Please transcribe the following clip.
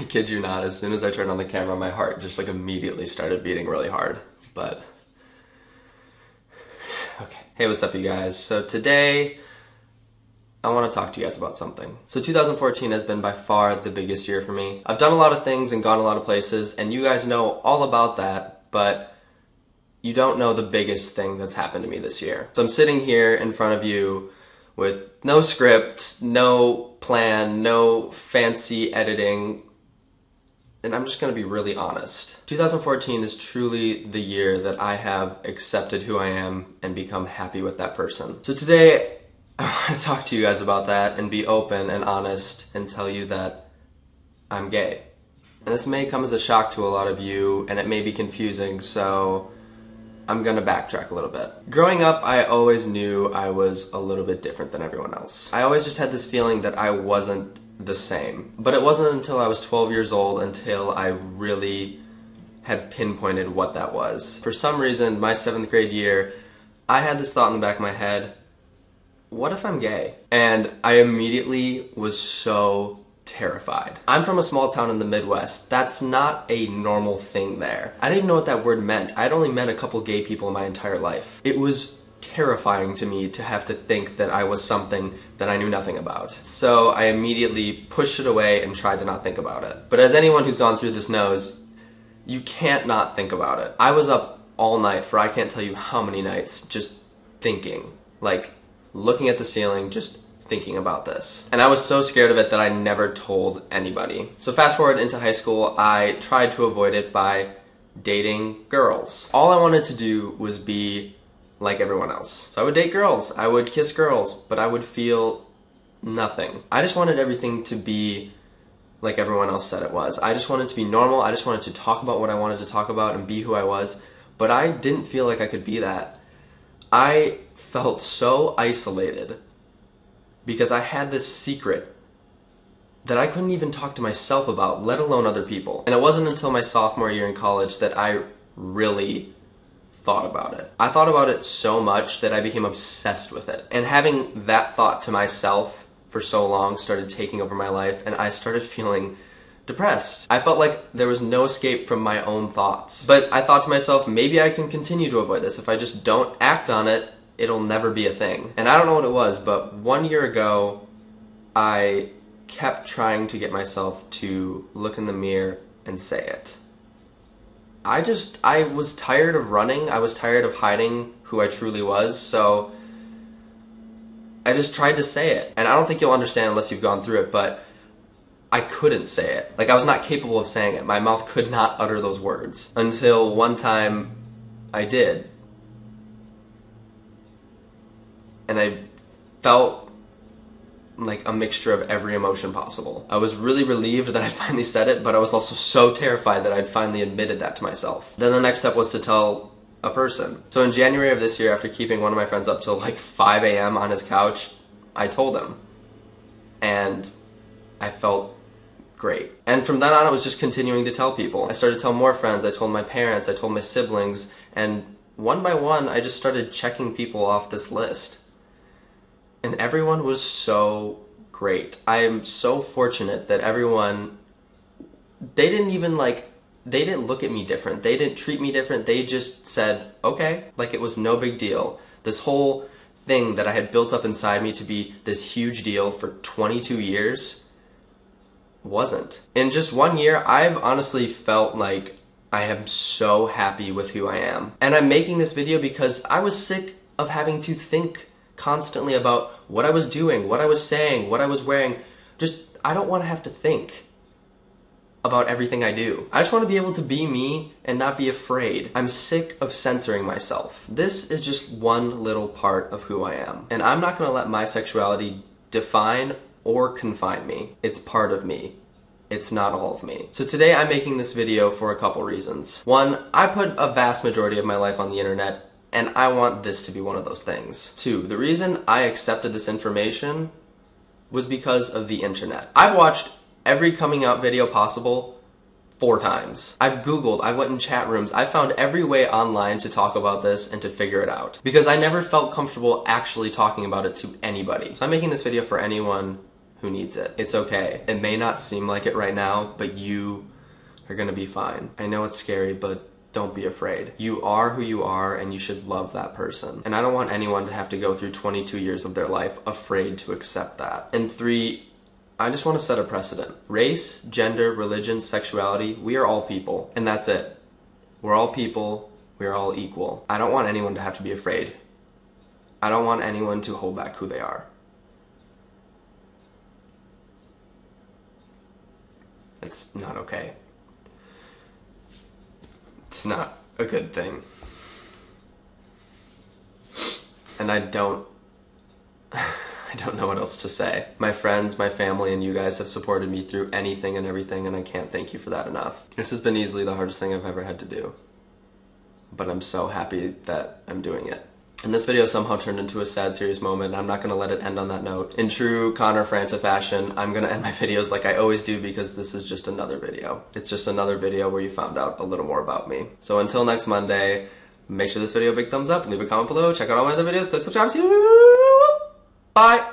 I kid you not, as soon as I turned on the camera, my heart just like immediately started beating really hard. But, okay. Hey, what's up you guys? So today, I want to talk to you guys about something. So 2014 has been by far the biggest year for me. I've done a lot of things and gone a lot of places, and you guys know all about that, but you don't know the biggest thing that's happened to me this year. So I'm sitting here in front of you with no script, no plan, no fancy editing, and I'm just gonna be really honest. 2014 is truly the year that I have accepted who I am and become happy with that person. So today, I want to talk to you guys about that and be open and honest and tell you that I'm gay. And this may come as a shock to a lot of you, and it may be confusing, so I'm gonna backtrack a little bit. Growing up, I always knew I was a little bit different than everyone else. I always just had this feeling that I wasn't the same. But it wasn't until I was 12 years old until I really had pinpointed what that was. For some reason, my 7th grade year, I had this thought in the back of my head, what if I'm gay? And I immediately was so terrified. I'm from a small town in the Midwest. That's not a normal thing there. I didn't even know what that word meant. I'd only met a couple gay people in my entire life. It was terrifying to me to have to think that I was something that I knew nothing about. So I immediately pushed it away and tried to not think about it. But as anyone who's gone through this knows, you can't not think about it. I was up all night for I can't tell you how many nights just thinking, like looking at the ceiling, just thinking about this. And I was so scared of it that I never told anybody. So fast forward into high school, I tried to avoid it by dating girls. All I wanted to do was be like everyone else. So I would date girls, I would kiss girls, but I would feel nothing. I just wanted everything to be like everyone else said it was. I just wanted to be normal, I just wanted to talk about what I wanted to talk about and be who I was, but I didn't feel like I could be that. I felt so isolated because I had this secret that I couldn't even talk to myself about, let alone other people. And it wasn't until my sophomore year in college that I really thought about it. I thought about it so much that I became obsessed with it. And having that thought to myself for so long started taking over my life, and I started feeling depressed. I felt like there was no escape from my own thoughts. But I thought to myself, maybe I can continue to avoid this. If I just don't act on it, it'll never be a thing. And I don't know what it was, but 1 year ago, I kept trying to get myself to look in the mirror and say it. I was tired of running, I was tired of hiding who I truly was, so I just tried to say it. And I don't think you'll understand unless you've gone through it, but I couldn't say it. Like, I was not capable of saying it. My mouth could not utter those words. Until one time, I did. And I felt like a mixture of every emotion possible. I was really relieved that I finally said it, but I was also so terrified that I'd finally admitted that to myself. Then the next step was to tell a person. So in January of this year, after keeping one of my friends up till like 5 a.m. on his couch, I told him. And I felt great. And from then on, I was just continuing to tell people. I started to tell more friends, I told my parents, I told my siblings, and one by one, I just started checking people off this list. And everyone was so great. I am so fortunate that everyone, they didn't look at me different. They didn't treat me different. They just said, okay, like it was no big deal. This whole thing that I had built up inside me to be this huge deal for 22 years wasn't. In just 1 year, I've honestly felt like I am so happy with who I am. And I'm making this video because I was sick of having to think constantly about what I was doing, what I was saying, what I was wearing. I don't want to have to think about everything I do. I just want to be able to be me and not be afraid. I'm sick of censoring myself. This is just one little part of who I am. And I'm not going to let my sexuality define or confine me. It's part of me. It's not all of me. So today I'm making this video for a couple reasons. One, I put a vast majority of my life on the internet, and I want this to be one of those things. Two, the reason I accepted this information was because of the internet. I've watched every coming out video possible 4 times. I've Googled, I went in chat rooms, I found every way online to talk about this and to figure it out. Because I never felt comfortable actually talking about it to anybody. So I'm making this video for anyone who needs it. It's okay. It may not seem like it right now, but you are gonna be fine. I know it's scary, but don't be afraid. You are who you are, and you should love that person. And I don't want anyone to have to go through 22 years of their life afraid to accept that. And 3, I just want to set a precedent. Race, gender, religion, sexuality, we are all people, and that's it. We're all people, we are all equal. I don't want anyone to have to be afraid. I don't want anyone to hold back who they are. It's not okay. It's not a good thing. And I don't know what else to say. My friends, my family, and you guys have supported me through anything and everything, and I can't thank you for that enough. This has been easily the hardest thing I've ever had to do. But I'm so happy that I'm doing it. And this video somehow turned into a sad, serious moment. I'm not gonna let it end on that note. In true Connor Franta fashion, I'm gonna end my videos like I always do because this is just another video. It's just another video where you found out a little more about me. So until next Monday, make sure this video a big thumbs up, leave a comment below, check out all my other videos, click subscribe, see you. Bye!